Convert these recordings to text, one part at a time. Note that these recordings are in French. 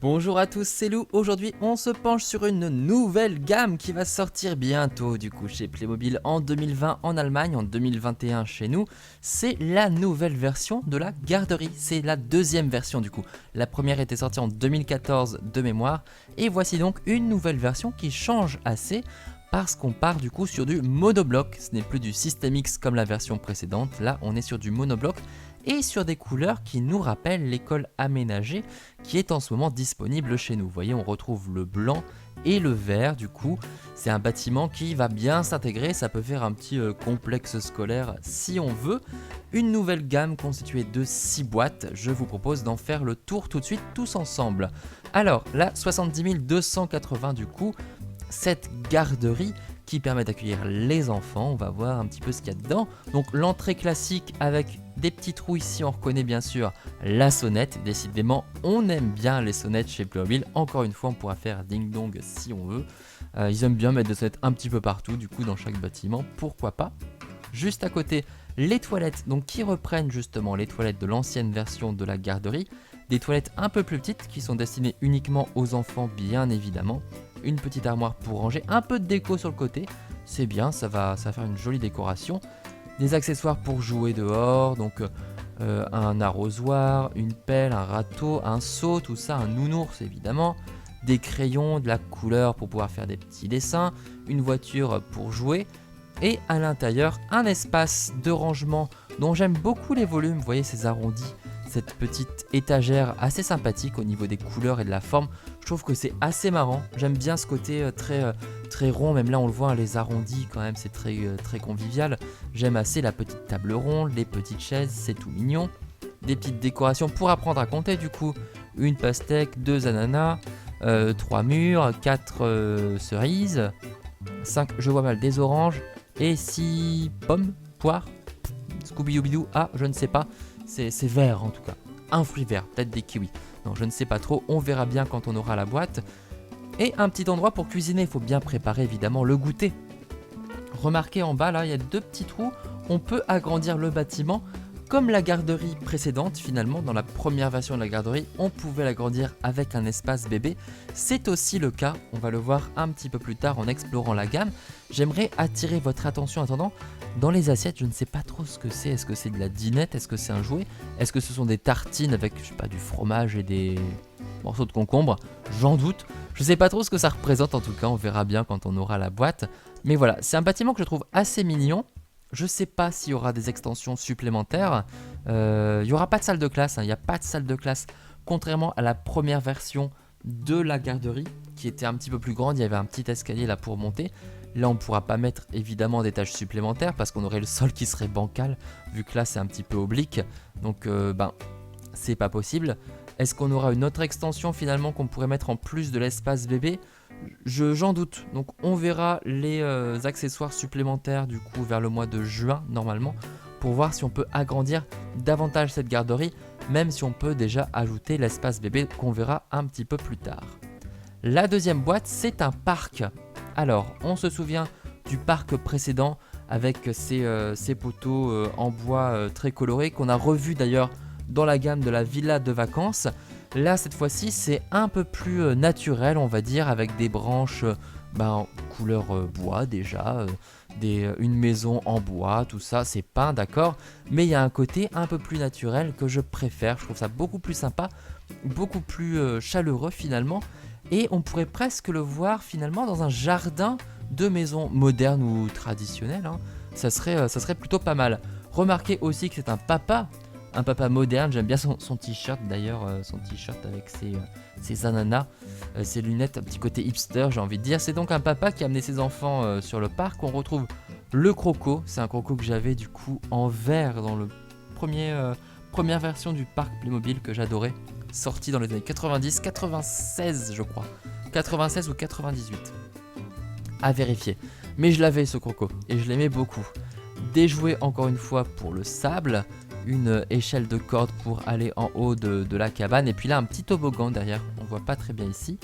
Bonjour à tous, c'est Lou. Aujourd'hui, on se penche sur une nouvelle gamme qui va sortir bientôt du coup chez Playmobil en 2020 en Allemagne, en 2021 chez nous. C'est la nouvelle version de la garderie. C'est la deuxième version du coup. La première était sortie en 2014 de mémoire. Et voici donc une nouvelle version qui change assez parce qu'on part du coup sur du monobloc. Ce n'est plus du System X comme la version précédente. Là, on est sur du monobloc et sur des couleurs qui nous rappellent l'école aménagée qui est en ce moment disponible chez nous. Vous voyez, on retrouve le blanc et le vert du coup. C'est un bâtiment qui va bien s'intégrer, ça peut faire un petit complexe scolaire si on veut. Une nouvelle gamme constituée de 6 boîtes, je vous propose d'en faire le tour tout de suite tous ensemble. Alors, la 70 280 du coup, cette garderie qui permet d'accueillir les enfants. On va voir un petit peu ce qu'il y a dedans. Donc l'entrée classique avec des petits trous ici, on reconnaît bien sûr la sonnette. Décidément, on aime bien les sonnettes chez Playmobil. Encore une fois, on pourra faire ding-dong si on veut. Ils aiment bien mettre des sonnettes un petit peu partout, du coup dans chaque bâtiment, pourquoi pas. Juste à côté, les toilettes, donc qui reprennent justement les toilettes de l'ancienne version de la garderie. Des toilettes un peu plus petites qui sont destinées uniquement aux enfants bien évidemment. Une petite armoire pour ranger, un peu de déco sur le côté, c'est bien, ça va faire une jolie décoration. Des accessoires pour jouer dehors, donc un arrosoir, une pelle, un râteau, un seau, tout ça, un nounours évidemment. Des crayons, de la couleur pour pouvoir faire des petits dessins, une voiture pour jouer. Et à l'intérieur, un espace de rangement dont j'aime beaucoup les volumes, vous voyez ces arrondis, cette petite étagère assez sympathique au niveau des couleurs et de la forme. Je trouve que c'est assez marrant, j'aime bien ce côté très rond, même là on le voit, les arrondis quand même, c'est très convivial. J'aime assez la petite table ronde, les petites chaises, c'est tout mignon. Des petites décorations pour apprendre à compter du coup, une pastèque, 2 ananas, 3 mûres, 4 cerises, 5, je vois mal, des oranges, et 6 pommes, poires, Scooby-Doo, ah je ne sais pas, c'est vert en tout cas, un fruit vert, peut-être des kiwis, non je ne sais pas trop, on verra bien quand on aura la boîte. Et un petit endroit pour cuisiner, il faut bien préparer évidemment le goûter. Remarquez en bas là, il y a 2 petits trous, on peut agrandir le bâtiment. Comme la garderie précédente, finalement, dans la première version de la garderie, on pouvait l'agrandir avec un espace bébé. C'est aussi le cas, on va le voir un petit peu plus tard en explorant la gamme. J'aimerais attirer votre attention en attendant. Dans les assiettes, je ne sais pas trop ce que c'est. Est-ce que c'est de la dinette? Est-ce que c'est un jouet? Est-ce que ce sont des tartines avec, je sais pas, du fromage et des morceaux de concombre? J'en doute. Je ne sais pas trop ce que ça représente, en tout cas, on verra bien quand on aura la boîte. Mais voilà, c'est un bâtiment que je trouve assez mignon. Je sais pas s'il y aura des extensions supplémentaires. Il n'y aura pas de salle de classe, il n'y a pas de salle de classe. Contrairement à la première version de la garderie, qui était un petit peu plus grande, il y avait un petit escalier là pour monter. Là, on ne pourra pas mettre évidemment d'étages supplémentaires parce qu'on aurait le sol qui serait bancal, vu que là c'est un petit peu oblique. Donc, c'est pas possible. Est-ce qu'on aura une autre extension finalement qu'on pourrait mettre en plus de l'espace bébé ? J'en doute, donc on verra les accessoires supplémentaires du coup vers le mois de juin normalement pour voir si on peut agrandir davantage cette garderie, même si on peut déjà ajouter l'espace bébé qu'on verra un petit peu plus tard. La deuxième boîte, c'est un parc. Alors, on se souvient du parc précédent avec ces poteaux en bois très colorés qu'on a revu d'ailleurs dans la gamme de la villa de vacances. Là, cette fois-ci, c'est un peu plus naturel, on va dire, avec des branches couleur bois déjà, une maison en bois, tout ça, c'est peint, d'accord. Mais il y a un côté un peu plus naturel que je préfère. Je trouve ça beaucoup plus sympa, beaucoup plus chaleureux finalement. Et on pourrait presque le voir finalement dans un jardin de maison moderne ou traditionnelle. Hein. Ça serait plutôt pas mal. Remarquez aussi que c'est un papa moderne, j'aime bien son t-shirt d'ailleurs, son t-shirt avec ses ananas, ses lunettes, un petit côté hipster j'ai envie de dire. C'est donc un papa qui a amené ses enfants sur le parc. On retrouve le croco, c'est un croco que j'avais du coup en vert dans le première version du parc Playmobil que j'adorais, sorti dans les années 90, 96 je crois, 96 ou 98, à vérifier. Mais je l'avais ce croco et je l'aimais beaucoup. Des jouets encore une fois pour le sable, une échelle de corde pour aller en haut de la cabane, et puis là un petit toboggan derrière, on voit pas très bien ici,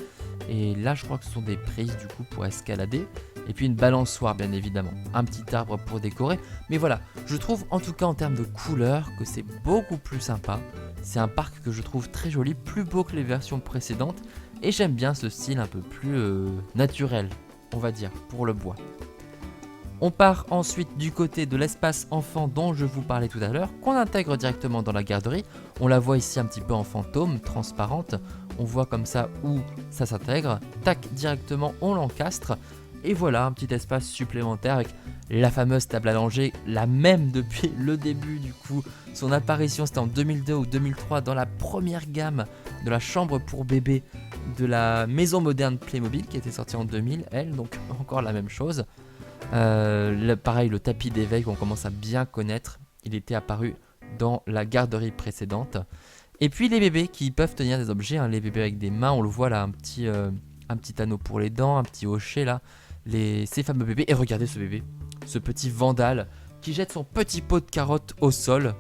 et là je crois que ce sont des prises du coup pour escalader, et puis une balançoire bien évidemment, un petit arbre pour décorer. Mais voilà, je trouve en tout cas en termes de couleurs que c'est beaucoup plus sympa, C'est un parc que je trouve très joli, plus beau que les versions précédentes, et j'aime bien ce style un peu plus naturel, on va dire, pour le bois. On part ensuite du côté de l'espace enfant dont je vous parlais tout à l'heure, qu'on intègre directement dans la garderie. On la voit ici un petit peu en fantôme, transparente. On voit comme ça où ça s'intègre. Tac, directement on l'encastre. Et voilà, un petit espace supplémentaire avec la fameuse table à langer, la même depuis le début du coup. Son apparition c'était en 2002 ou 2003 dans la première gamme de la chambre pour bébé de la maison moderne Playmobil qui était sortie en 2000, elle, donc encore la même chose. Pareil, le tapis d'éveil qu'on commence à bien connaître, il était apparu dans la garderie précédente. Et puis les bébés qui peuvent tenir des objets, hein, les bébés avec des mains, on le voit là, un petit anneau pour les dents, un petit hochet là, ces fameux bébés. Et regardez ce bébé, ce petit vandale qui jette son petit pot de carottes au sol.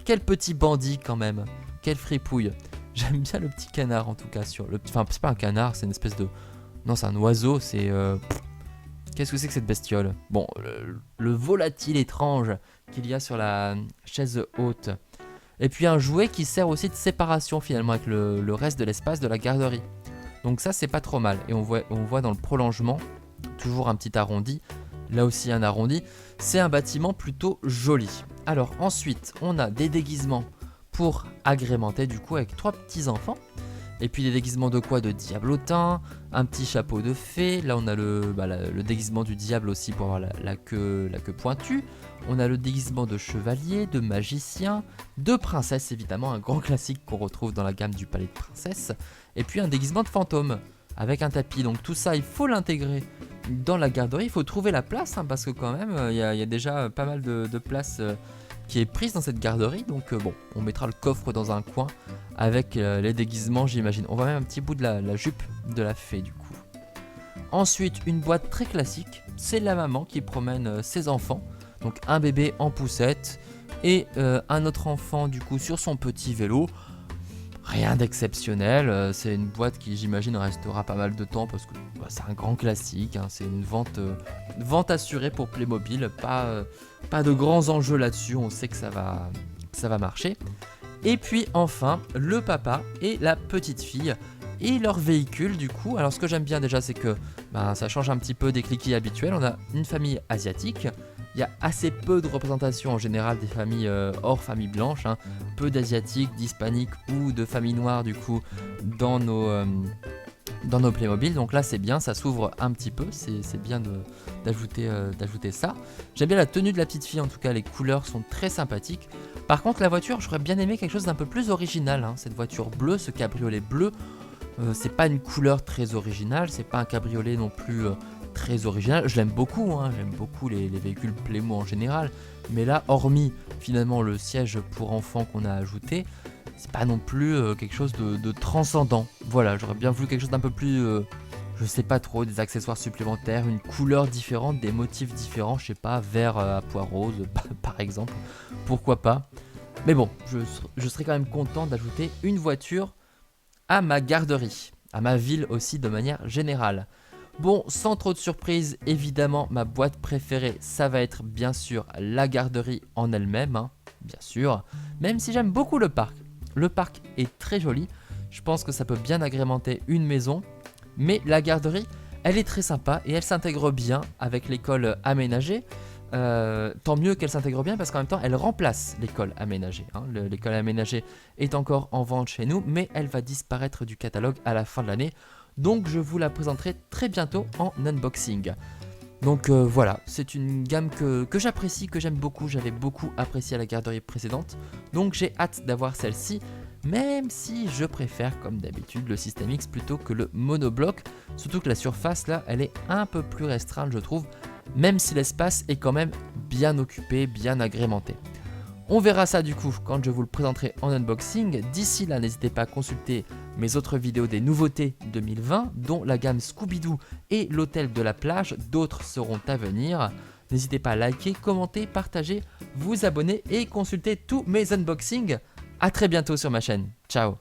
Quel petit bandit quand même, quelle fripouille. J'aime bien le petit canard en tout cas enfin c'est pas un canard, c'est une espèce de... Non, c'est un oiseau, c'est... Qu'est-ce que c'est que cette bestiole? Bon, le volatile étrange qu'il y a sur la chaise haute. Et puis un jouet qui sert aussi de séparation finalement avec le reste de l'espace de la garderie. Donc ça c'est pas trop mal. Et on voit dans le prolongement, toujours un petit arrondi. Là aussi un arrondi. C'est un bâtiment plutôt joli. Alors ensuite, on a des déguisements pour agrémenter du coup avec 3 petits enfants. Et puis des déguisements de quoi? De diablotin, un petit chapeau de fée. Là on a le déguisement du diable aussi pour avoir la queue pointue. On a le déguisement de chevalier, de magicien, de princesse évidemment, un grand classique qu'on retrouve dans la gamme du palais de princesse. Et puis un déguisement de fantôme avec un tapis. Donc tout ça il faut l'intégrer dans la garderie. Il faut trouver la place hein, parce que quand même il y a déjà pas mal de place qui est prise dans cette garderie. Donc bon, on mettra le coffre dans un coin avec les déguisements j'imagine. On va mettre un petit bout de la jupe de la fée du coup. Ensuite une boîte très classique, c'est la maman qui promène ses enfants. Donc un bébé en poussette et un autre enfant du coup sur son petit vélo. Rien d'exceptionnel, c'est une boîte qui j'imagine restera pas mal de temps parce que c'est un grand classique, hein, c'est une vente assurée pour Playmobil, pas de grands enjeux là-dessus, on sait que ça va marcher. Et puis enfin le papa et la petite fille et leur véhicule du coup. Alors ce que j'aime bien déjà c'est que ça change un petit peu des cliquis habituels, on a une famille asiatique. Il y a assez peu de représentation en général des familles hors famille blanche, hein. Peu d'asiatiques, d'hispaniques ou de familles noires du coup dans nos Playmobil. Donc là c'est bien, ça s'ouvre un petit peu, c'est bien d'ajouter ça. J'aime bien la tenue de la petite fille en tout cas, les couleurs sont très sympathiques. Par contre la voiture, j'aurais bien aimé quelque chose d'un peu plus original, hein. Cette voiture bleue, ce cabriolet bleu, c'est pas une couleur très originale, c'est pas un cabriolet non plus... très original, je l'aime beaucoup, hein. J'aime beaucoup les véhicules Playmo en général, mais là, hormis finalement le siège pour enfants qu'on a ajouté, c'est pas non plus quelque chose de transcendant. Voilà, j'aurais bien voulu quelque chose d'un peu plus, je sais pas trop, des accessoires supplémentaires, une couleur différente, des motifs différents, je sais pas, vert à pois rose par exemple, pourquoi pas. Mais bon, je serais quand même content d'ajouter une voiture à ma garderie, à ma ville aussi de manière générale. Bon, sans trop de surprise, évidemment, ma boîte préférée, ça va être bien sûr la garderie en elle-même, hein, bien sûr. Même si j'aime beaucoup le parc. Le parc est très joli, je pense que ça peut bien agrémenter une maison. Mais la garderie, elle est très sympa et elle s'intègre bien avec l'école aménagée. Tant mieux qu'elle s'intègre bien parce qu'en même temps, elle remplace l'école aménagée, hein. L'école aménagée est encore en vente chez nous, mais elle va disparaître du catalogue à la fin de l'année. Donc je vous la présenterai très bientôt en unboxing. Donc voilà, c'est une gamme que j'apprécie, que j'aime beaucoup. J'avais beaucoup apprécié la garderie précédente. Donc j'ai hâte d'avoir celle-ci. Même si je préfère comme d'habitude le System X plutôt que le monobloc. Surtout que la surface là, elle est un peu plus restreinte je trouve. Même si l'espace est quand même bien occupé, bien agrémenté. On verra ça du coup quand je vous le présenterai en unboxing. D'ici là, n'hésitez pas à consulter mes autres vidéos des nouveautés 2020, dont la gamme Scooby-Doo et l'hôtel de la plage. D'autres seront à venir. N'hésitez pas à liker, commenter, partager, vous abonner et consulter tous mes unboxings. A très bientôt sur ma chaîne. Ciao.